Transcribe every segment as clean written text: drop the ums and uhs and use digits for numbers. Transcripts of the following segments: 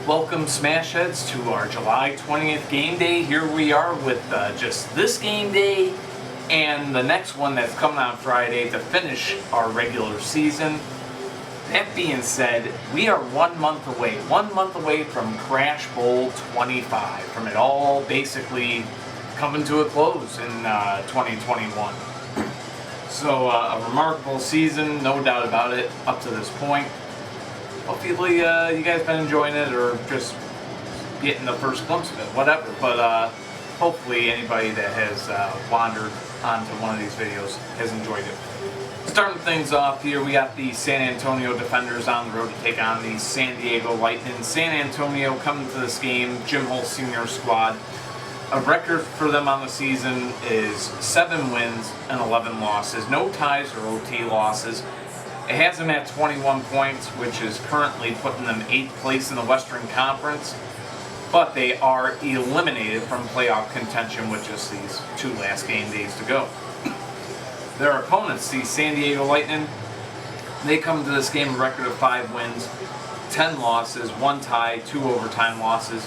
Welcome Smash Heads to our July 20th game day. Here we are with just this game day and the next one that's coming on Friday to finish our regular season. That being said, we are 1 month away from Crash Bowl 25, from it all basically coming to a close in 2021. So a remarkable season, no doubt about it, up to this point. Hopefully you guys been enjoying it or just getting the first glimpse of it, whatever. But hopefully anybody that has wandered onto one of these videos has enjoyed it. Starting things off here, we got the San Antonio Defenders on the road to take on the San Diego Lightning. San Antonio coming to this game, Jim Holt's senior squad. A record for them on the season is 7 wins and 11 losses. No ties or OT losses. It has them at 21 points, which is currently putting them 8th place in the Western Conference. But they are eliminated from playoff contention with just these 2 last game days to go. Their opponents, the San Diego Lightning, they come to this game a record of 5 wins, 10 losses, 1 tie, 2 overtime losses.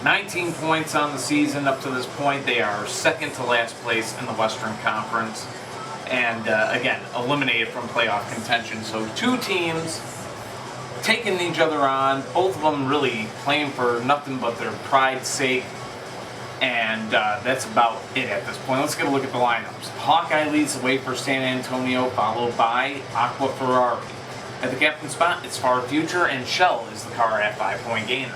19 points on the season up to this point. They are second to last place in the Western Conference. And again, eliminated from playoff contention. So 2 teams taking each other on, both of them really playing for nothing but their pride's sake. And that's about it at this point. Let's get a look at the lineups. Hawkeye leads the way for San Antonio, followed by Aqua Ferrari. At the captain spot, it's Far Future, and Shell is the car at 5-point gainer.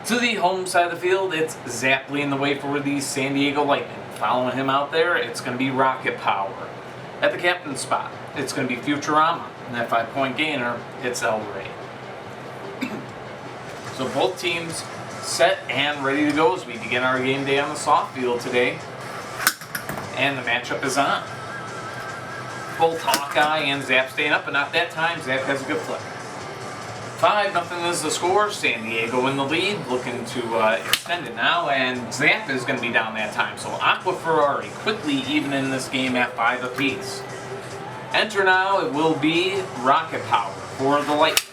To the home side of the field, it's Zap leading the way for the San Diego Lightning. Following him out there, it's going to be Rocket Power. At the captain spot, it's going to be Futurama. And that 5-point gainer, it's El Rey. So both teams set and ready to go as we begin our game day on the soft field today. And the matchup is on. Both Hawkeye and Zap staying up, but not that time. Zap has a good flip. 5-0 is the score. San Diego in the lead, looking to extend it now, and Zap is going to be down that time. So Aqua Ferrari quickly evening this game at 5 apiece. Enter now, it will be Rocket Power for the Lightning.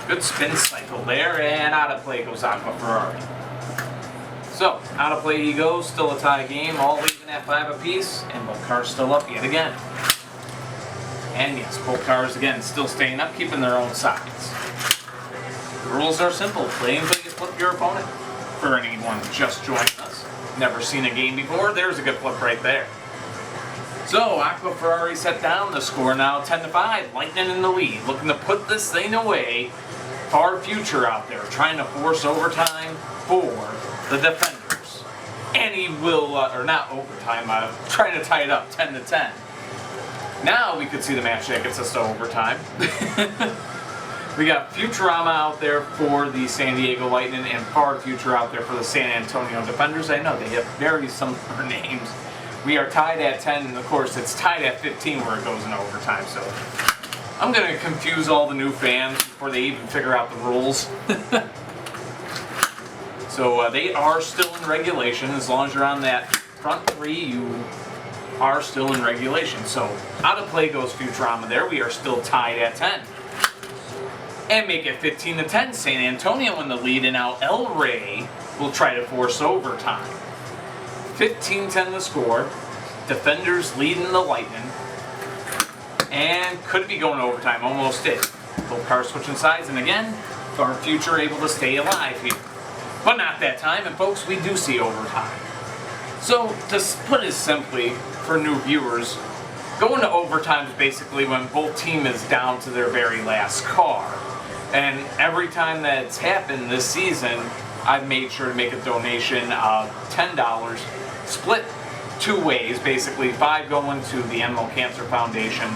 Good spin cycle there, and out of play goes Aqua Ferrari. So, out of play he goes, still a tie game, all even at 5 apiece, and both cars still up yet again. And yes, both cars again still staying up, keeping their own sides. The rules are simple, play until you flip your opponent. For anyone just joining us, never seen a game before, there's a good flip right there. So, Aqua Ferrari set down, the score now 10-5, Lightning in the lead, looking to put this thing away. Far Future out there, trying to force overtime for the Defenders. And he will, or not overtime, trying to tie it up 10-10. Now we could see the match that gets us to overtime. We got Futurama out there for the San Diego Lightning and Far Future out there for the San Antonio Defenders. I know they have very similar names. We are tied at 10, and of course it's tied at 15 where it goes in overtime. So I'm going to confuse all the new fans before they even figure out the rules. So they are still in regulation. As long as you're on that front 3, you are still in regulation. So out of play goes Futurama there. We are still tied at 10. And make it 15-10. San Antonio in the lead, and now El Rey will try to force overtime. 15-10 the score. Defenders leading the Lightning. And could be going to overtime. Almost did. Both cars switching sides, and again, Far Future able to stay alive here. But not that time, and folks, we do see overtime. So, to put it simply, for new viewers, going to overtime is basically when both team is down to their very last car. And every time that's happened this season, I've made sure to make a donation of $10, split 2 ways, basically 5 going to the Animal Cancer Foundation,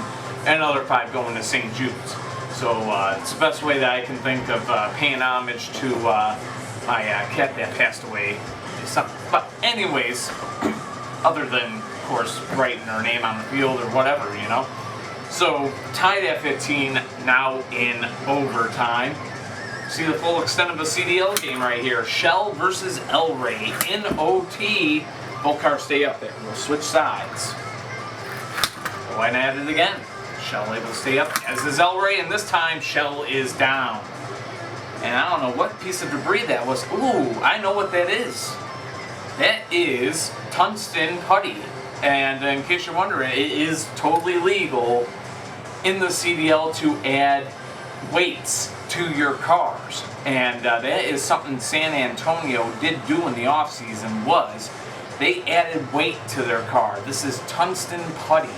and another 5 going to St. Jude's. So it's the best way that I can think of paying homage to my cat that passed away. But anyways, other than, of course, writing her name on the field or whatever, you know. So, tied at 15, now in overtime. See the full extent of a CDL game right here. Shell versus El Rey in OT. Both cars stay up there. We'll switch sides. Go ahead and add it again. Shell able to stay up, as is Elray, and this time Shell is down. And I don't know what piece of debris that was. Ooh, I know what that is. That is tungsten putty. And in case you're wondering, it is totally legal in the CDL to add weights to your cars. And that is something San Antonio did do in the off-season, was they added weight to their car. This is tungsten putty.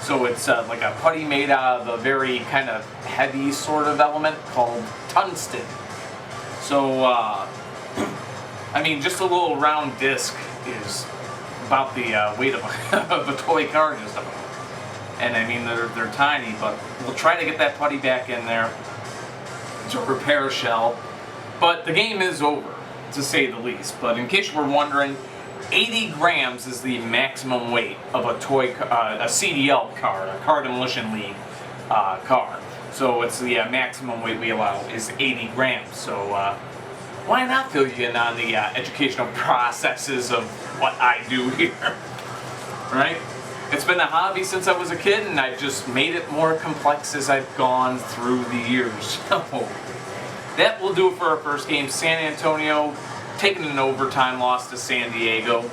So it's like a putty made out of a very kind of heavy sort of element called tungsten. So, I mean, just a little round disc is about the weight of a toy car, just about. And I mean, they're tiny, but we'll try to get that putty back in there to repair Shell. But the game is over, to say the least. But in case you were wondering, 80 grams is the maximum weight of a toy, a CDL car, a Car Demolition League car. So it's the maximum weight we allow is 80 grams. So why not fill you in on the educational processes of what I do here, right? It's been a hobby since I was a kid, and I've just made it more complex as I've gone through the years. So that will do it for our first game. San Antonio taking an overtime loss to San Diego.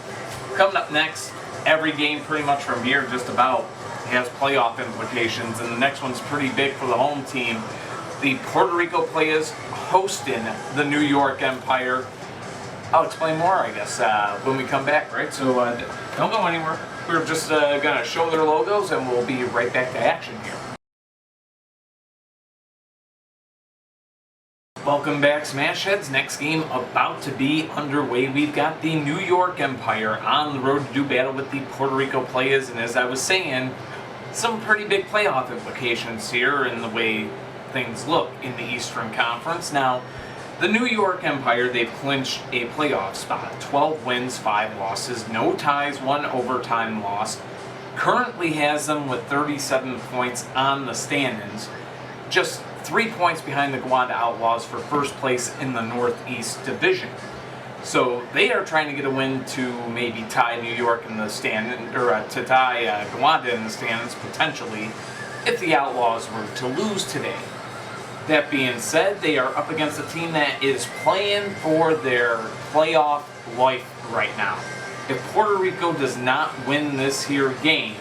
Coming up next, every game pretty much from here just about has playoff implications, and the next one's pretty big for the home team. The Puerto Rico Playas hosting the New York Empire. I'll explain more, I guess, when we come back, right? So don't go anywhere. We're just going to show their logos, and we'll be right back to action here. Welcome back, Smashheads. Next game about to be underway. We've got the New York Empire on the road to do battle with the Puerto Rico Playas, and as I was saying, some pretty big playoff implications here in the way things look in the Eastern Conference. Now, the New York Empire, they've clinched a playoff spot. 12 wins, 5 losses, no ties, 1 overtime loss. Currently has them with 37 points on the standings. Just 3 points behind the Guanda Outlaws for first place in the Northeast Division. So they are trying to get a win to maybe tie New York in the stand, or to tie Guanda in the standings potentially, if the Outlaws were to lose today. That being said, they are up against a team that is playing for their playoff life right now. If Puerto Rico does not win this here game,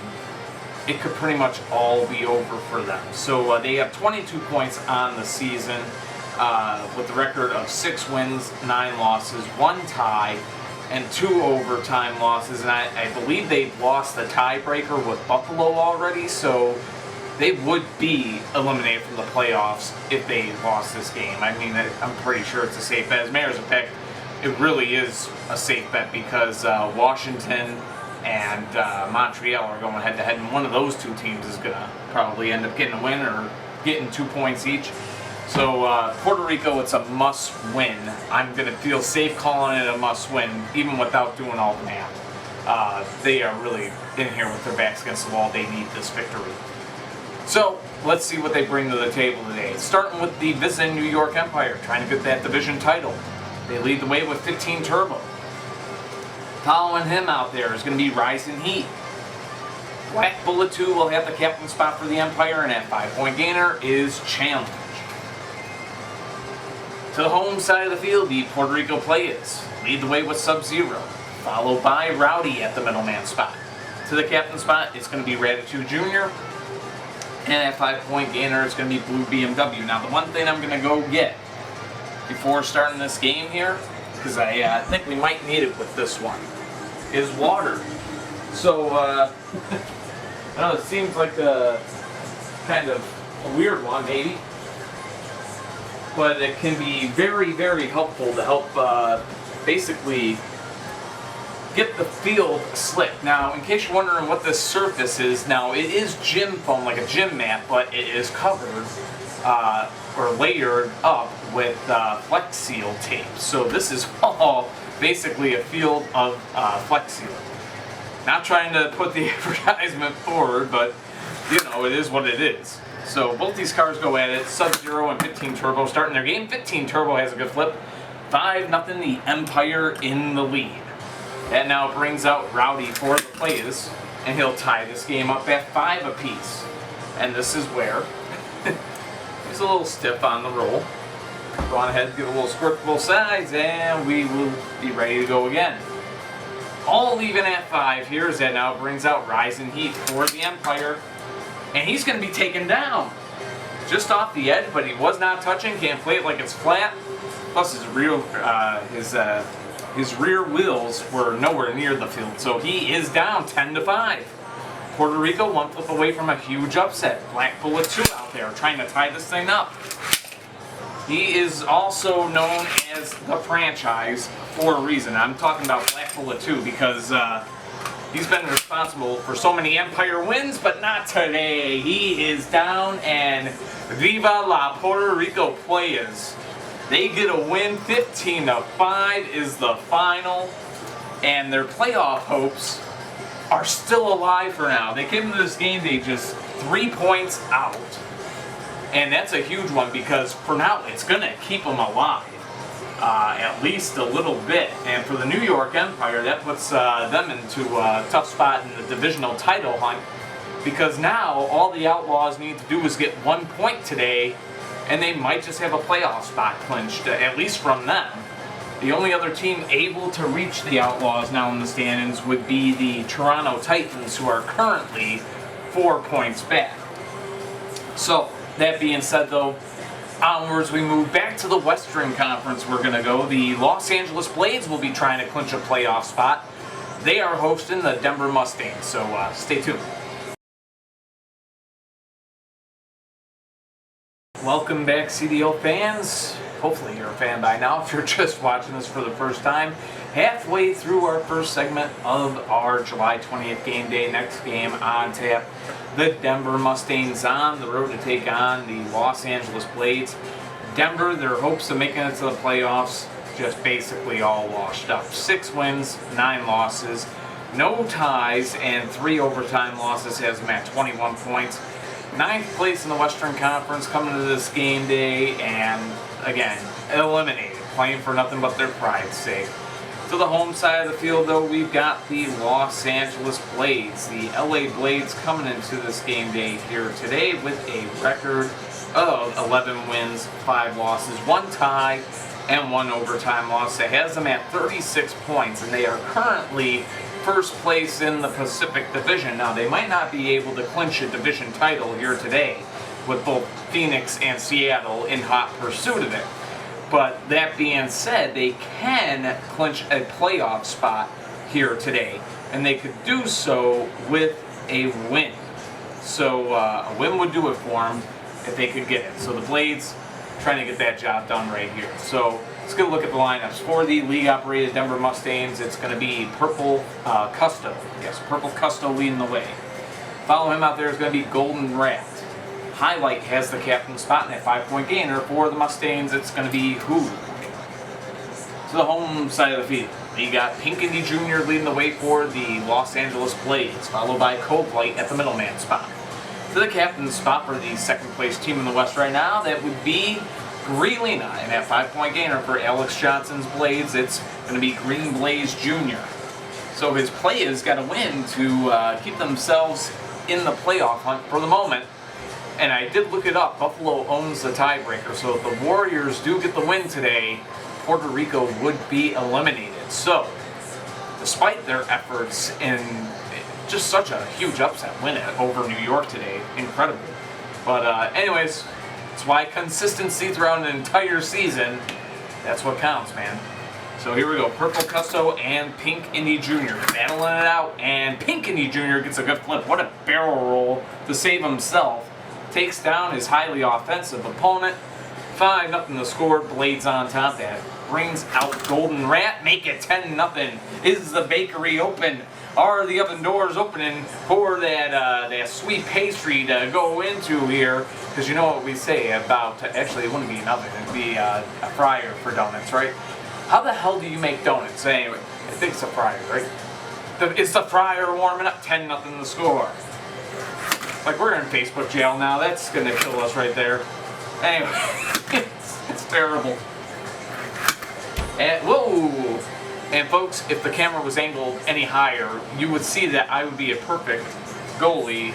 it could pretty much all be over for them. So they have 22 points on the season with the record of 6 wins, 9 losses, 1 tie, and 2 overtime losses. And I believe they've lost the tiebreaker with Buffalo already, so they would be eliminated from the playoffs if they lost this game. I mean, I'm pretty sure it's a safe bet. As a matter of fact, it really is a safe bet because Washington and Montreal are going head-to-head, and one of those two teams is going to probably end up getting a win or getting 2 points each. So Puerto Rico, it's a must-win. I'm going to feel safe calling it a must-win, even without doing all the math. They are really in here with their backs against the wall. They need this victory. So let's see what they bring to the table today. Starting with the visiting New York Empire, trying to get that division title. They lead the way with 15 Turbo. Following him out there is going to be Rising Heat. Black Bullet 2 will have the captain spot for the Empire, and at 5-point gainer is Challenge. To the home side of the field, the Puerto Rico Playas lead the way with Sub-Zero, followed by Rowdy at the middleman spot. To the captain spot, it's going to be Raditoo Jr., and at 5-point gainer, it's going to be Blue BMW. Now, the one thing I'm going to go get before starting this game here, because I think we might need it with this one, is water. So, I know it seems like a kind of a weird one, maybe, but it can be very, very helpful to help basically get the field slick. Now, in case you're wondering what this surface is, now it is gym foam, like a gym mat, but it is covered or layered up with Flex Seal tape. So this is all basically a field of Flex Seal. Not trying to put the advertisement forward, but you know, it is what it is. So both these cars go at it. Sub-Zero and 15 Turbo starting their game. 15 Turbo has a good flip. 5-0, the Empire in the lead. That now brings out Rowdy for the Playas, and he'll tie this game up at 5 apiece. And this is where he's a little stiff on the roll. Go on ahead, give a little squirt to both sides, and we will be ready to go again. All even at 5 here as that now brings out Rising Heat for the Empire. And he's going to be taken down. Just off the edge, but he was not touching. Can't play it like it's flat. Plus his rear wheels were nowhere near the field. So he is down 10-5. Puerto Rico 1 flip away from a huge upset. Black Bullet 2 out there trying to tie this thing up. He is also known as the franchise for a reason. I'm talking about Black Bullet 2 because he's been responsible for so many Empire wins, but not today. He is down, and Viva la Puerto Rico Playas. They get a win. 15-5 is the final, and their playoff hopes are still alive for now. They came into this game day just 3 points out. And that's a huge one because for now it's going to keep them alive at least a little bit. And for the New York Empire, that puts them into a tough spot in the divisional title hunt because now all the Outlaws need to do is get 1 point today and they might just have a playoff spot clinched, at least from them. The only other team able to reach the Outlaws now in the standings would be the Toronto Titans, who are currently 4 points back. So, that being said, though, onwards we move back to the Western Conference. We're going to go. The Los Angeles Blades will be trying to clinch a playoff spot. They are hosting the Denver Mustangs, so stay tuned. Welcome back, CDL fans. Hopefully you're a fan by now if you're just watching this for the first time. Halfway through our first segment of our July 20th game day. Next game on tap, the Denver Mustangs on the road to take on the Los Angeles Blades. Denver, their hopes of making it to the playoffs just basically all washed up. 6 wins, 9 losses, no ties, and 3 overtime losses has them at 21 points. 9th place in the Western Conference coming to this game day, and again, eliminated, playing for nothing but their pride's sake. To the home side of the field, though, we've got the Los Angeles Blades. The LA Blades coming into this game day here today with a record of 11 wins, 5 losses, 1 tie, and 1 overtime loss. That has them at 36 points, and they are currently first place in the Pacific Division. Now, they might not be able to clinch a division title here today with both Phoenix and Seattle in hot pursuit of it. But that being said, they can clinch a playoff spot here today, and they could do so with a win. So a win would do it for them if they could get it. So the Blades trying to get that job done right here. So let's get a look at the lineups. For the league-operated Denver Mustangs, it's going to be Purple Custo. Yes, Purple Custo leading the way. Follow him out there is going to be Golden Rat. Highlight has the captain spot in that 5-point gainer. For the Mustangs, it's going to be Who. To the home side of the field, we got Pink Indy Jr. leading the way for the Los Angeles Blades, followed by Cold Light at the middleman spot. To the captain's spot for the second place team in the West right now, that would be Greelina. And that 5-point gainer for Alex Johnson's Blades, it's going to be Green Blaze Jr. So his Playas got to win to keep themselves in the playoff hunt for the moment. And I did look it up. Buffalo owns the tiebreaker, so if the Warriors do get the win today, Puerto Rico would be eliminated. So, despite their efforts in just such a huge upset win over New York today, incredible. But anyways, that's why consistency throughout an entire season, that's what counts, man. So here we go, Purple Custo and Pink Indy Jr. battling it out, and Pink Indy Jr. gets a good flip. What a barrel roll to save himself. Takes down his highly offensive opponent. 5-0 the score. Blades on top. That brings out Golden Rat. Make it 10-0. Is the bakery open? Are the oven doors opening for that sweet pastry to go into here? Because you know what we say about, actually it wouldn't be an oven, it'd be a fryer for donuts, right? How the hell do you make donuts? Anyway, I think it's a fryer, right? It's the fryer warming up. 10-0 the score. Like, we're in Facebook jail now. That's going to kill us right there. Anyway, it's terrible. And, whoa! And folks, if the camera was angled any higher, you would see that I would be a perfect goalie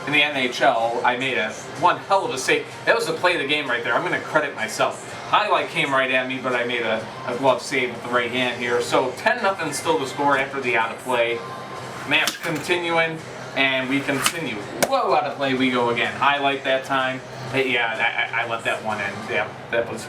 in the NHL, I made one hell of a save. That was the play of the game right there. I'm going to credit myself. Highlight came right at me, but I made a glove save with the right hand here. So 10-0 still to score after the out of play. Match continuing, and we continue. Whoa, out of play we go again. Highlight that time. But yeah, I let that one in. Yeah, that was...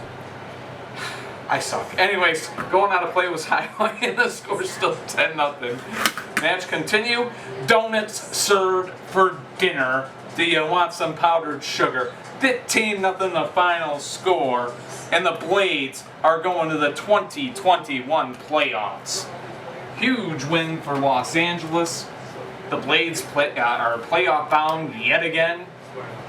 I suck. Anyways, going out of play was highlight, and the score's still 10-0. Match continue. Donuts served for dinner. Do you want some powdered sugar? 15-0 the final score, and the Blades are going to the 2021 playoffs. Huge win for Los Angeles. The Blades are playoff bound yet again,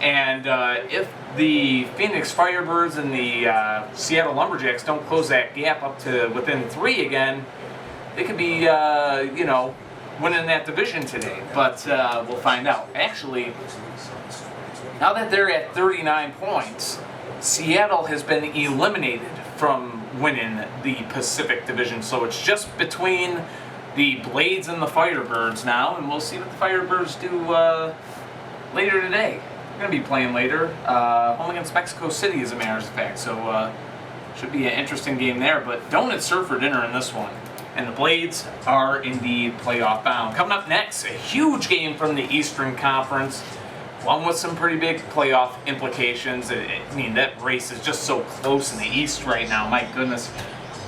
and if the Phoenix Firebirds and the Seattle Lumberjacks don't close that gap up to within 3 again, they could be, winning that division today. But we'll find out. Actually, now that they're at 39 points, Seattle has been eliminated from winning the Pacific Division. So it's just between the Blades and the Firebirds now, and we'll see what the Firebirds do later today. They're going to be playing later, home against Mexico City, as a matter of fact. So should be an interesting game there. But donuts served for dinner in this one. And the Blades are indeed playoff bound. Coming up next, a huge game from the Eastern Conference. One with some pretty big playoff implications. I mean, that race is just so close in the East right now. My goodness.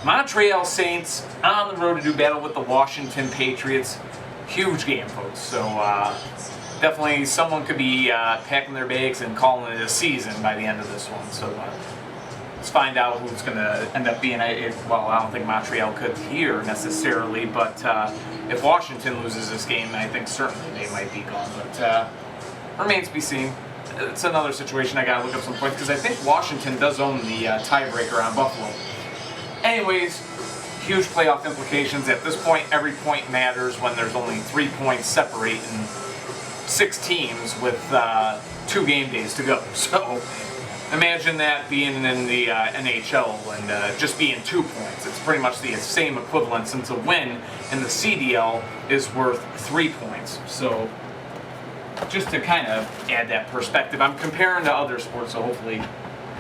Montreal Saints on the road to do battle with the Washington Patriots. Huge game, folks. So definitely someone could be packing their bags and calling it a season by the end of this one. So let's find out who's going to end up being it. Well, I don't think Montreal could here necessarily, but if Washington loses this game, I think certainly they might be gone. But remains to be seen. It's another situation I got to look up some points because I think Washington does own the tiebreaker on Buffalo. Anyways, huge playoff implications. At this point, every point matters when there's only 3 points separating 6 teams with 2 game days to go. So imagine that being in the NHL and just being 2 points. It's pretty much the same equivalent since a win in the CDL is worth 3 points. So just to kind of add that perspective, I'm comparing to other sports, so hopefully,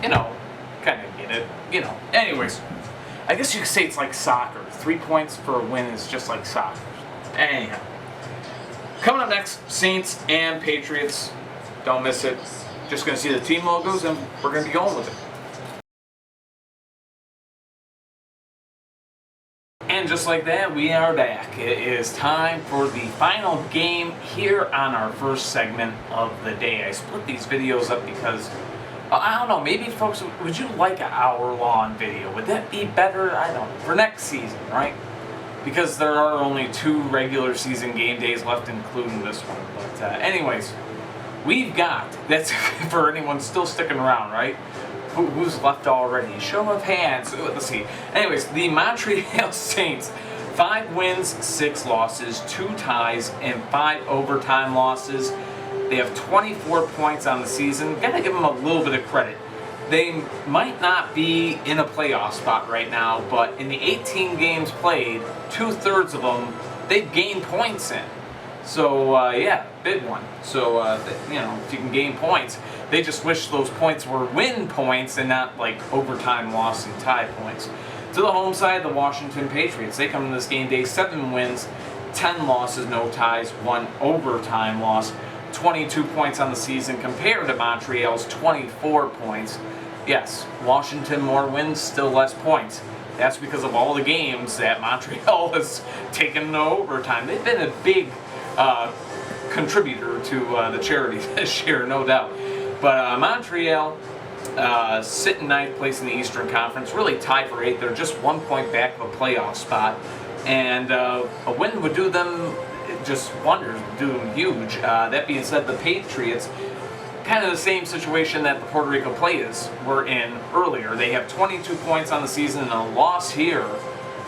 kind of get it. Anyways, I guess you could say it's like soccer. 3 points for a win is just like soccer. Anyhow, coming up next, Saints and Patriots. Don't miss it. Just going to see the team logos, and we're going to be going with it. And just like that, we are back. It is time for the final game here on our first segment of the day. I split these videos up because, I don't know, maybe folks, would you like an hour-long video? Would that be better? I don't know. For next season, right? Because there are only 2 regular season game days left, including this one. But anyways, we've got, that's for anyone still sticking around, right? Who's left already? Show of hands. Let's see. Anyways, the Montreal Saints, 5 wins, 6 losses, 2 ties, and 5 overtime losses. They have 24 points on the season. Gotta give them a little bit of credit. They might not be in a playoff spot right now, but in the 18 games played, 2/3 of them, they've gained points in. So, yeah, big one. So, if you can gain points, they just wish those points were win points and not like overtime loss and tie points. To the home side, the Washington Patriots, they come in this game day, 7 wins, 10 losses, no ties, 1 overtime loss, 22 points on the season compared to Montreal's 24 points. Yes, Washington more wins, still less points. That's because of all the games that Montreal has taken to overtime. They've been a big contributor to the charity this year, no doubt. But Montreal sit in 9th place in the Eastern Conference, really tied for 8th. They're just 1 point back of a playoff spot. And a win would do them just wonders, would do them huge. That being said, the Patriots, kind of the same situation that the Puerto Rico Playas were in earlier. They have 22 points on the season, and a loss here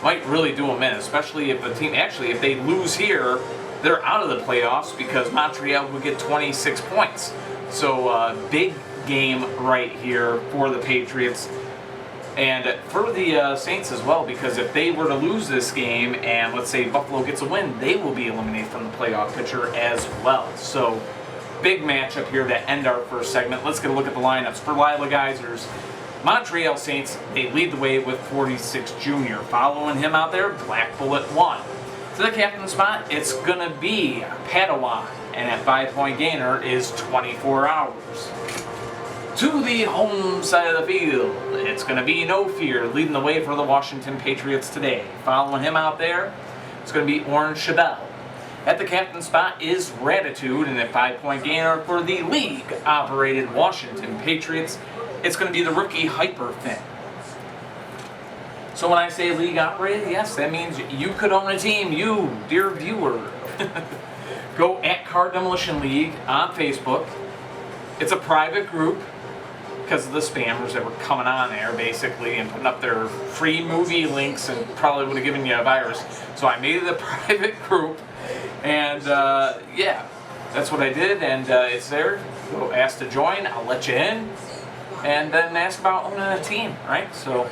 might really do them in, especially if the team, actually, if they lose here, they're out of the playoffs because Montreal would get 26 points. So big game right here for the Patriots and for the Saints as well, because if they were to lose this game and let's say Buffalo gets a win, they will be eliminated from the playoff picture as well. So big matchup here to end our first segment. Let's get a look at the lineups. For Lila Geysers, Montreal Saints, they lead the way with 46 Jr. Following him out there, Black Bullet 1. To the captain spot, it's going to be Padawan, and at 5-point gainer is 24 Hours. To the home side of the field, it's going to be No Fear leading the way for the Washington Patriots today. Following him out there, it's going to be Orange Chabelle. At the captain spot is Ratitude, and at 5-point gainer for the league-operated Washington Patriots, it's going to be the rookie Hyperfin. So when I say league-operated, yes, that means you could own a team, you, dear viewer. Go at Car Demolition League on Facebook. It's a private group because of the spammers that were coming on there, basically, and putting up their free movie links and probably would have given you a virus. So I made it a private group. And yeah, that's what I did, and it's there. Go ask to join, I'll let you in, and then ask about owning a team, right? So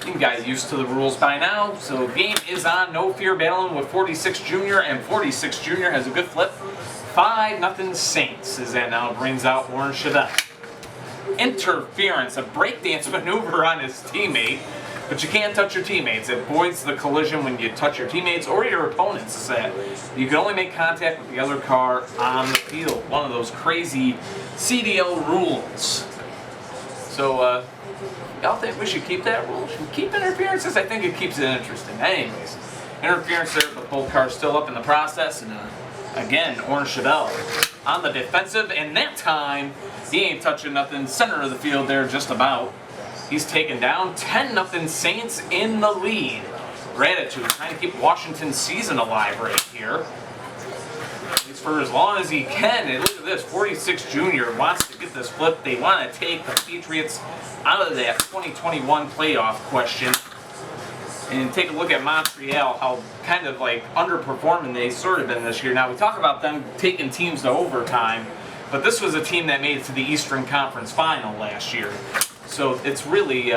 you guys used to the rules by now. So game is on. No Fear battling with 46 Jr., and 46 Jr. has a good flip. 5-0 Saints as that now brings out Orange Chabelle. Interference, a breakdance maneuver on his teammate. But you can't touch your teammates. It avoids the collision when you touch your teammates or your opponents. Is that you can only make contact with the other car on the field. One of those crazy CDL rules. So, y'all think we should keep that rule? Should we keep interferences? I think it keeps it interesting. Anyways, interference there, but both cars still up in the process. And again, Orange Chabelle on the defensive, and that time he ain't touching nothing. Center of the field there, just about. He's taken down. 10-0 Saints in the lead. Ratitude trying to keep Washington's season alive right here. At least for as long as he can. And look at this, 46 Jr. wants to get this flip. They want to take the Patriots out of that 2021 playoff question. And take a look at Montreal, how kind of like underperforming they sort of been this year. Now we talk about them taking teams to overtime, but this was a team that made it to the Eastern Conference Final last year. So it's really,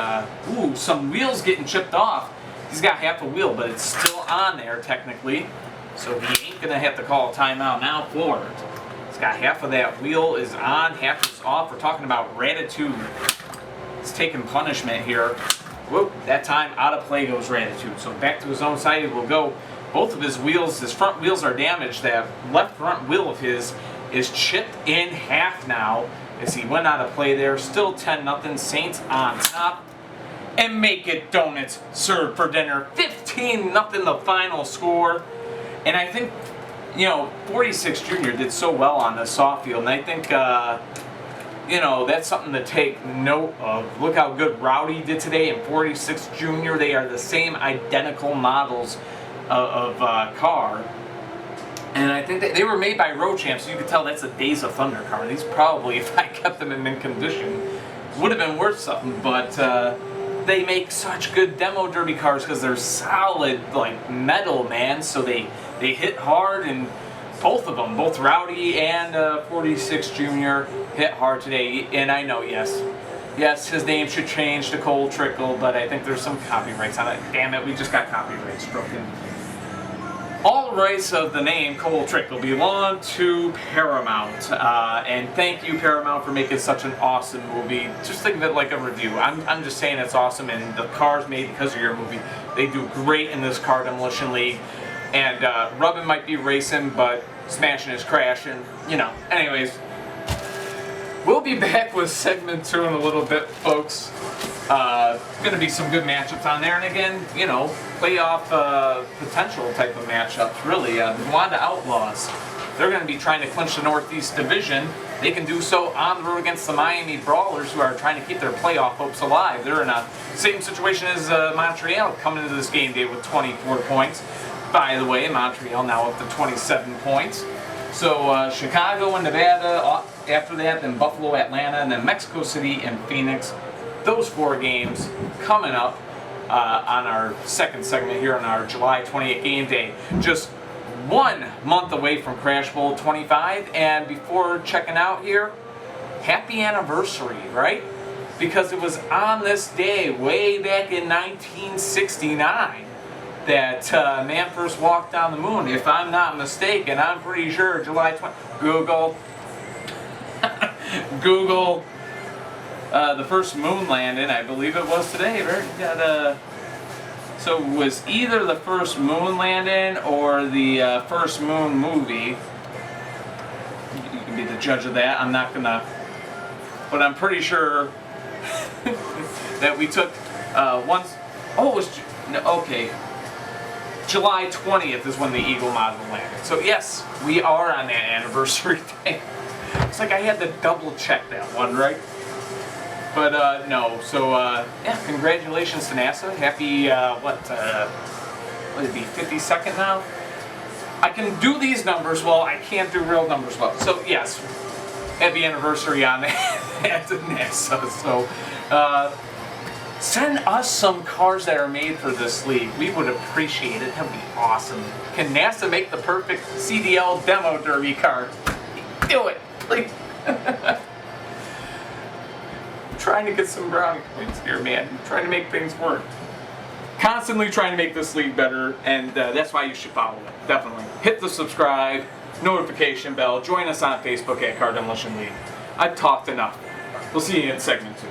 some wheels getting chipped off. He's got half a wheel, but it's still on there technically. So he ain't going to have to call a timeout now for it. He's got half of that wheel is on, half is off. We're talking about Ratitude. He's taking punishment here. Whoop, that time out of play goes Ratitude. So back to his own side he will go. Both of his wheels, his front wheels are damaged. That left front wheel of his is chipped in half now. As he went out of play there, still 10-0 Saints on top. And make it donuts served for dinner. 15-0 the final score. And I think, 46 Jr. did so well on the soft field. And I think, that's something to take note of. Look how good Rowdy did today and 46 Jr. They are the same identical models of car. And I think that they were made by Road Champs, so you could tell that's a Days of Thunder car. These probably, if I kept them in mint condition, would have been worth something. But they make such good demo derby cars because they're solid, like metal, man. So they hit hard, and both of them, both Rowdy and 46 Jr. hit hard today. And I know, yes, his name should change to Cole Trickle, but I think there's some copyrights on it. Damn it, we just got copyrights broken. All rights of the name Cole Trickle belong to Paramount, and thank you Paramount for making such an awesome movie. Just think of it like a review. I'm just saying it's awesome, and the car's made because of your movie. They do great in this Car Demolition League, and Rubbin might be racing, but smashing is crashing. Anyways, we'll be back with segment 2 in a little bit, folks. Going to be some good matchups on there, and again, playoff potential type of matchups, really. The Wanda Outlaws, they're going to be trying to clinch the Northeast Division. They can do so on the road against the Miami Brawlers, who are trying to keep their playoff hopes alive. They're in a same situation as Montreal coming into this game day with 24 points. By the way, Montreal now up to 27 points. So Chicago and Nevada after that, then Buffalo, Atlanta, and then Mexico City and Phoenix. Those 4 games coming up on our second segment here on our July 28th game day. Just 1 month away from Crash Bowl 25, and before checking out here, happy anniversary, right? Because it was on this day, way back in 1969, that man first walked down the moon. If I'm not mistaken, I'm pretty sure July 20th. Google. Google the first moon landing. I believe it was today, right? You got so it was either the first moon landing or the first moon movie. You can be the judge of that. I'm not gonna, but I'm pretty sure that we took once. Oh, it was okay. July 20th is when the Eagle model landed. So yes, we are on that anniversary day. It's like I had to double check that one, right? But no, so yeah, congratulations to NASA. Happy, what would it be, 52nd now? I can do these numbers well, I can't do real numbers well. So yes, happy anniversary on that to NASA. So send us some cars that are made for this league. We would appreciate it. That would be awesome. Can NASA make the perfect CDL demo derby car? Do it, please. Trying to get some brownie points here, man. I'm trying to make things work. Constantly trying to make this league better, and that's why you should follow it. Definitely. Hit the subscribe, notification bell. Join us on Facebook at Car Demolition League. I've talked enough. We'll see you in segment 2.